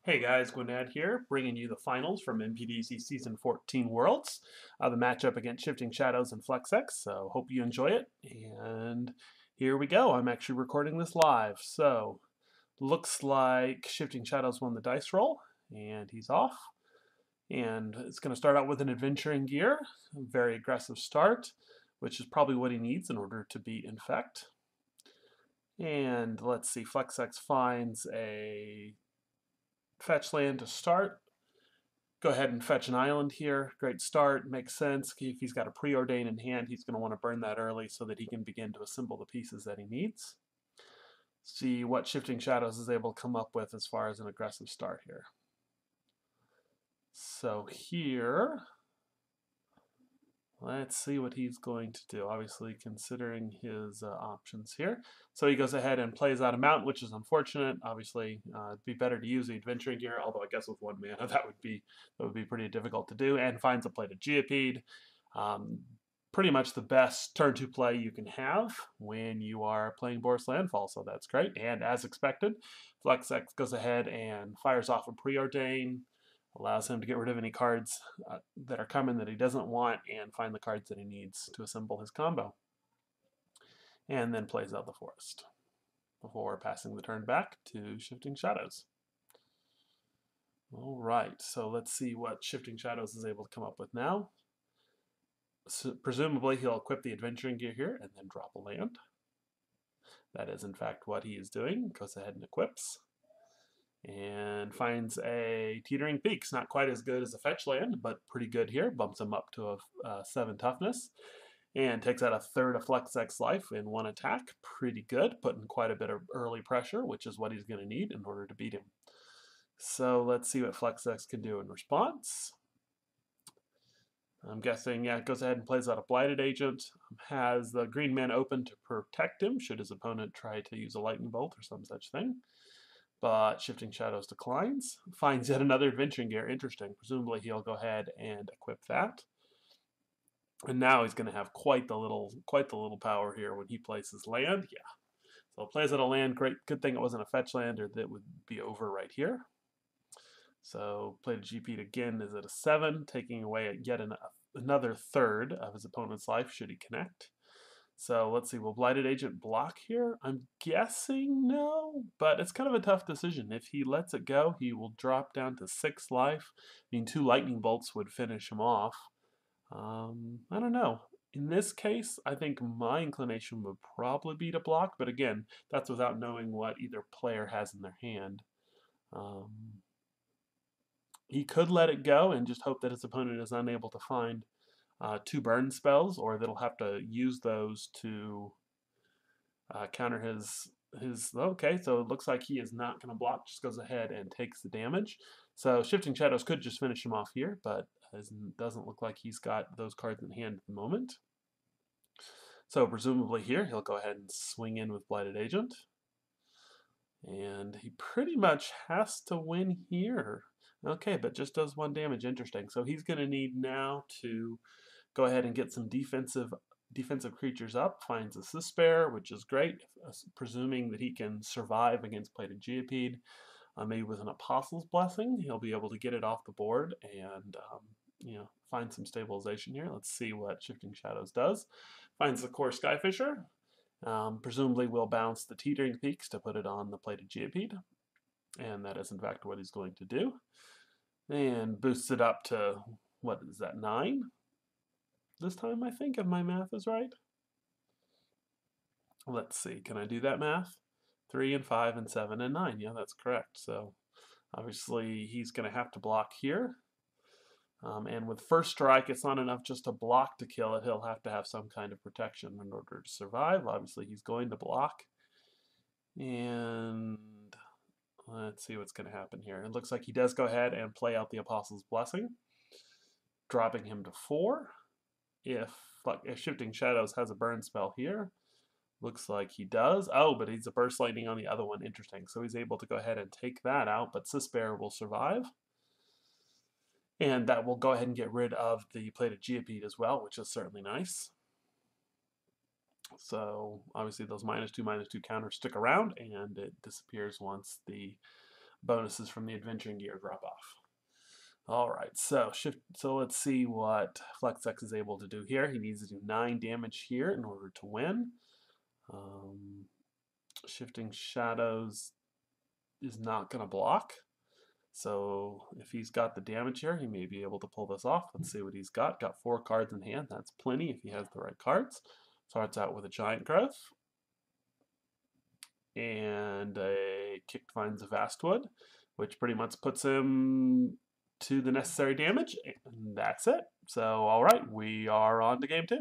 Hey guys, gwyned here, bringing you the finals from MPDC Season 14 Worlds. The matchup against ShiftingShadows and FlxEx, so hope you enjoy it. And here we go. I'm actually recording this live. So, looks like ShiftingShadows won the dice roll, and he's off. And it's going to start out with an adventuring gear, a very aggressive start, which is probably what he needs in order to beat Infect. And let's see, FlxEx finds a fetch land to start. Go ahead and fetch an island here. Great start, makes sense. If he's got a preordain in hand, he's going to want to burn that early so that he can begin to assemble the pieces that he needs. See what ShiftingShadows is able to come up with as far as an aggressive start here. So here, let's see what he's going to do, obviously considering his options here. So he goes ahead and plays out a mountain, which is unfortunate. Obviously, it'd be better to use the adventuring gear, although I guess with one mana that would be pretty difficult to do, and finds a plated Geopede. Pretty much the best turn 2 play you can have when you are playing Boros Landfall, so that's great. And as expected, FlxEx goes ahead and fires off a preordain, allows him to get rid of any cards that are coming that he doesn't want and find the cards that he needs to assemble his combo. And then plays out the forest before passing the turn back to ShiftingShadows. Alright, so let's see what ShiftingShadows is able to come up with now. So presumably he'll equip the adventuring gear here and then drop a land. That is in fact what he is doing. Goes ahead and equips. And finds a Teetering Peaks. Not quite as good as a fetch land, but pretty good here. Bumps him up to a 7 toughness. And takes out a third of FlxEx life in one attack. Pretty good, putting quite a bit of early pressure, which is what he's going to need in order to beat him. So let's see what FlxEx can do in response. I'm guessing, yeah, it goes ahead and plays out a Blighted Agent. Has the green man open to protect him, should his opponent try to use a Lightning Bolt or some such thing. But ShiftingShadows declines. Finds yet another adventuring gear. Interesting. Presumably he'll go ahead and equip that. And now he's going to have quite the little power here when he places land. Yeah. So plays out a land. Great. Good thing it wasn't a fetch land, or that would be over right here. So played a GP again is at a 7, taking away yet another third of his opponent's life should he connect. So let's see, will Blighted Agent block here? I'm guessing no, but it's kind of a tough decision. If he lets it go, he will drop down to 6 life. I mean, 2 Lightning Bolts would finish him off. I don't know. In this case, I think my inclination would probably be to block, but again, that's without knowing what either player has in their hand. He could let it go and just hope that his opponent is unable to find 2 burn spells, or that'll have to use those to counter his. Okay, so it looks like he is not going to block, just goes ahead and takes the damage. So ShiftingShadows could just finish him off here, but it doesn't look like he's got those cards in hand at the moment. So presumably here, he'll go ahead and swing in with Blighted Agent. And he pretty much has to win here. Okay, but just does 1 damage. Interesting. So he's going to need now to go ahead and get some defensive creatures up. Finds a Despair, which is great, presuming that he can survive against Plated Geopede. Maybe with an Apostle's Blessing, he'll be able to get it off the board and find some stabilization here. Let's see what ShiftingShadows does. Finds the Core Skyfisher. Presumably will bounce the Teetering Peaks to put it on the Plated Geopede. And that is in fact what he's going to do. And boosts it up to, what is that, 9? This time, I think, if my math is right. Let's see, can I do that math? 3 and 5 and 7 and 9. Yeah, that's correct. So obviously he's going to have to block here. And with first strike, it's not enough just to block to kill it. He'll have to have some kind of protection in order to survive. Obviously, he's going to block. And let's see what's going to happen here. It looks like he does go ahead and play out the Apostle's Blessing, dropping him to 4. If ShiftingShadows has a burn spell here, looks like he does. Oh, but he's a Burst Lightning on the other one. Interesting. So he's able to go ahead and take that out, but Despair will survive. And that will go ahead and get rid of the Plated Geopede as well, which is certainly nice. So obviously those -2/-2 counters stick around, and it disappears once the bonuses from the adventuring gear drop off. All right, so let's see what FlxEx is able to do here. He needs to do 9 damage here in order to win. ShiftingShadows is not going to block. So if he's got the damage here, he may be able to pull this off. Let's see what he's got. Got 4 cards in hand. That's plenty if he has the right cards. Starts out with a Giant Growth and a Kick Vines of Vastwood, which pretty much puts him to the necessary damage, and that's it. So, all right, we are on to game 2.